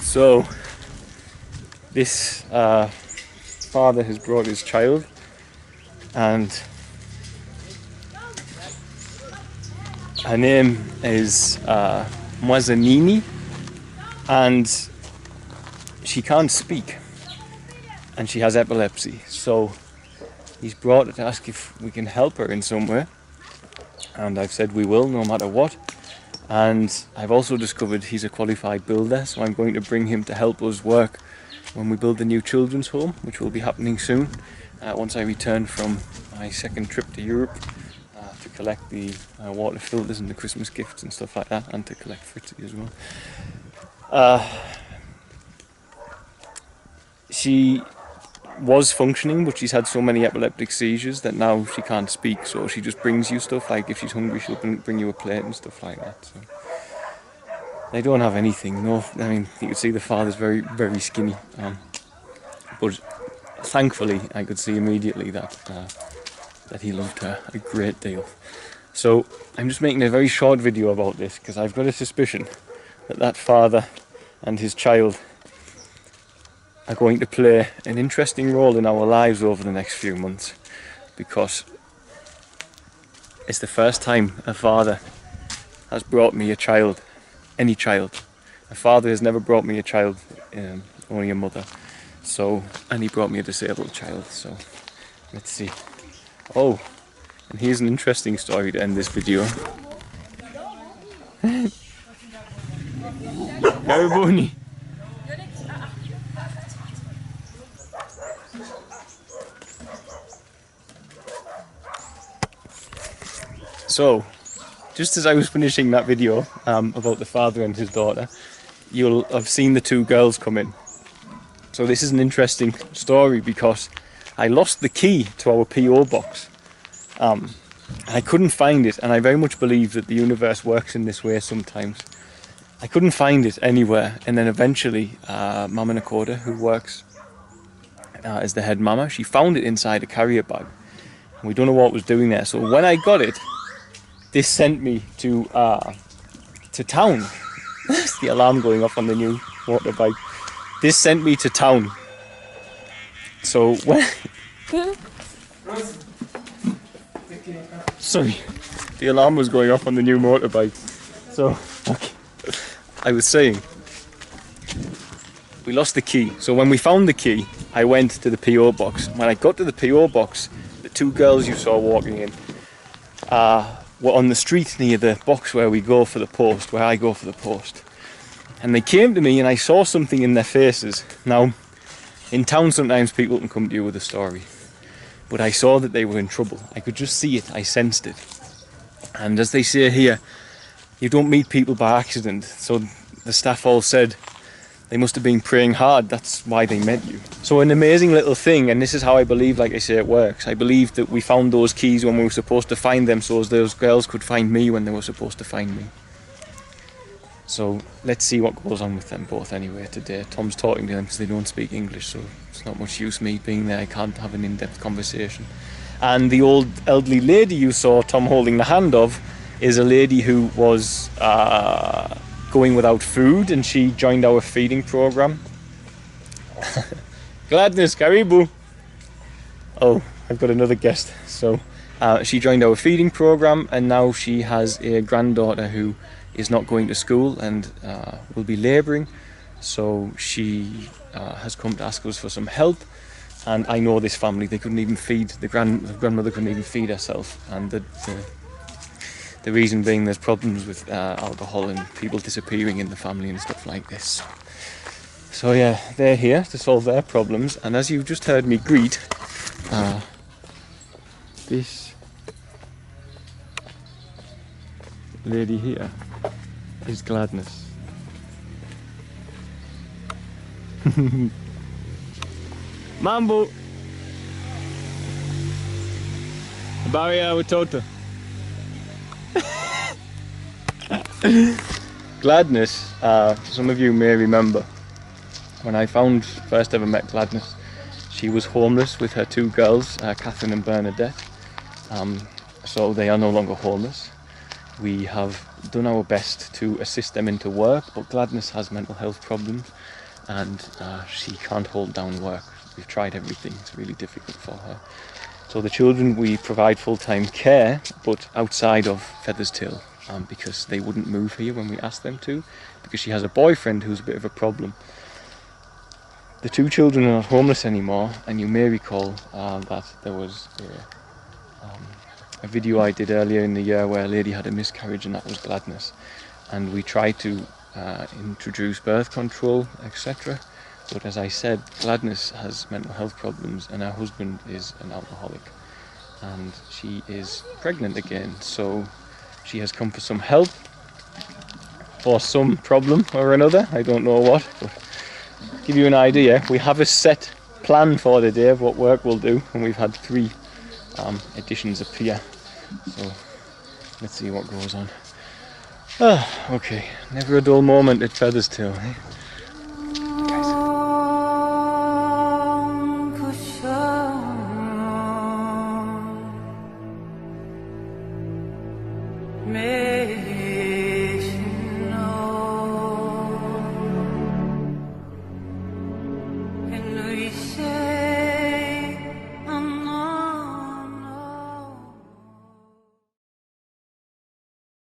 So this father has brought his child, and her name is Mwazanini, and she can't speak and she has epilepsy. So he's brought her to ask if we can help her in some way, and I've said we will, no matter what. And I've also discovered he's a qualified builder, so I'm going to bring him to help us work when we build the new children's home, which will be happening soon, once I return from my second trip to Europe, to collect the water filters and the Christmas gifts and stuff like that, and to collect Fritzy as well. She was functioning, but she's had so many epileptic seizures that now she can't speak, so she just brings you stuff, like if she's hungry she'll bring you a plate and stuff like that. So they don't have anything, no. I mean, you can see the father's very, very skinny, but thankfully I could see immediately that he loved her a great deal. So I'm just making a very short video about this because I've got a suspicion that that father and his child are going to play an interesting role in our lives over the next few months, because it's the first time a father has brought me a child, any child. A father has never brought me a child, only a mother. So, and he brought me a disabled child, so let's see. Oh, and here's an interesting story to end this video. Karibuni. So, just as I was finishing that video about the father and his daughter, you'll have seen the two girls come in. So this is an interesting story because I lost the key to our PO box. I couldn't find it, and I very much believe that the universe works in this way sometimes. I couldn't find it anywhere, and then eventually Mama Nakoda, who works as the head mama, she found it inside a carrier bag. And we don't know what it was doing there. So when I got it, this sent me to town. That's the alarm going off on the new motorbike. This sent me to town. So when... Sorry, the alarm was going off on the new motorbike. So, okay. I was saying, we lost the key. So when we found the key, I went to the PO box. When I got to the PO box, the two girls you saw walking in were on the street near the box where we go for the post, where I go for the post. And they came to me and I saw something in their faces. Now, in town sometimes people can come to you with a story. But I saw that they were in trouble. I could just see it, I sensed it. And as they say here, you don't meet people by accident. So the staff all said they must have been praying hard, that's why they met you. So an amazing little thing, and this is how I believe, like I say, it works. I believe that we found those keys when we were supposed to find them, so as those girls could find me when they were supposed to find me. So let's see what goes on with them both anyway today. Tom's talking to them because they don't speak English, so it's not much use me being there. I can't have an in-depth conversation. And the old elderly lady you saw Tom holding the hand of is a lady who was going without food, and she joined our feeding program. Gladness, Karibu. Oh, I've got another guest. So she joined our feeding program, and now she has a granddaughter who is not going to school and will be labouring. So she has come to ask us for some help. And I know this family, they couldn't even feed, the grandmother couldn't even feed herself. And the reason being there's problems with alcohol and people disappearing in the family and stuff like this. So yeah, they're here to solve their problems. And as you've just heard me greet, this lady here is Gladness. Mambo! Baria Watoto. Gladness, some of you may remember when I first ever met Gladness, She was homeless with her two girls, Catherine and Bernadette. So they are no longer homeless. We have done our best to assist them into work, but Gladness has mental health problems and she can't hold down work. We've tried everything, it's really difficult for her. So the children, we provide full-time care, but outside of Featherstone, because they wouldn't move here when we asked them to, because she has a boyfriend who's a bit of a problem. The two children are not homeless anymore, and you may recall that there was a video I did earlier in the year where a lady had a miscarriage, and that was Gladness. And we tried to introduce birth control, etc. But as I said, Gladness has mental health problems and her husband is an alcoholic. And she is pregnant again, so she has come for some help for some problem or another. I don't know what, but to give you an idea, we have a set plan for the day of what work we'll do, and we've had 3 editions appear. So let's see what goes on. Okay, never a dull moment at Featherstone, eh?